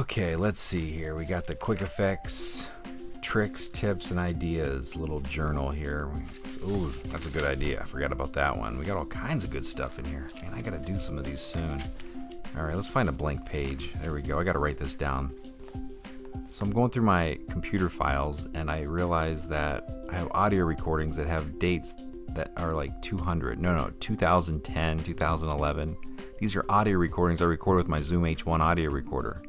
Okay, let's see here. We got the quick effects, tricks, tips, and ideas little journal here. Ooh, that's a good idea. I forgot about that one. We got all kinds of good stuff in here. Man, I gotta do some of these soon. All right, let's find a blank page. There we go. I gotta write this down. So I'm going through my computer files and I realize that I have audio recordings that have dates that are like 2010, 2011. These are audio recordings I recorded with my Zoom H1 audio recorder.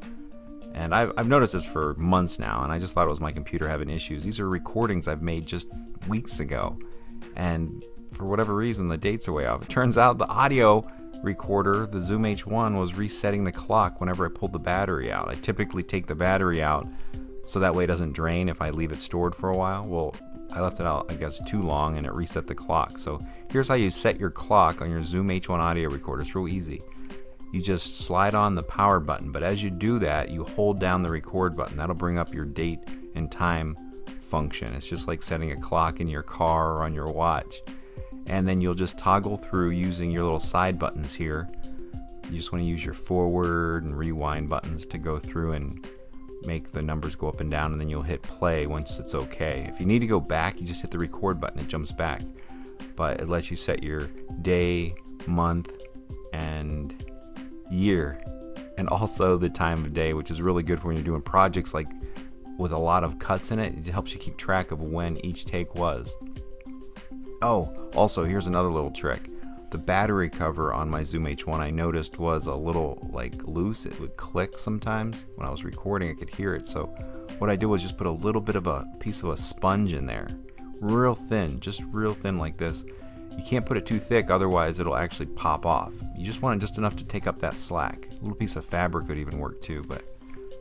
And I've noticed this for months now, and I just thought it was my computer having issues. These are recordings I've made just weeks ago, and for whatever reason, the dates are way off. It turns out the audio recorder, the Zoom H1, was resetting the clock whenever I pulled the battery out. I typically take the battery out so that way it doesn't drain if I leave it stored for a while. Well, I left it out, I guess, too long, and it reset the clock. So here's how you set your clock on your Zoom H1 audio recorder. It's real easy. You just slide on the power button, but as you do that, you hold down the record button. That'll bring up your date and time function. It's just like setting a clock in your car or on your watch. And then you'll just toggle through using your little side buttons here. You just want to use your forward and rewind buttons to go through and make the numbers go up and down, and then you'll hit play once it's okay. If you need to go back, you just hit the record button, it jumps back. But it lets you set your day, month, and year, and also the time of day, which is really good for when you're doing projects like with a lot of cuts in it. It helps you keep track of when each take was. Oh, also here's another little trick. The battery cover on my Zoom H1 I noticed was a little like loose. It would click sometimes. When I was recording I could hear it, so what I did was just put a little bit of a piece of a sponge in there, real thin, just real thin like this. You can't put it too thick, otherwise it'll actually pop off. You just want it just enough to take up that slack. A little piece of fabric would even work too, but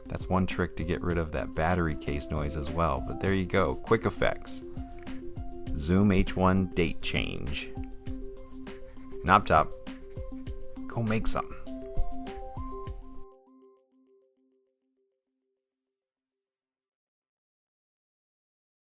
that's one trick to get rid of that battery case noise as well. But there you go, quick effects. Zoom H1 date change. KNOPTOP, go make something.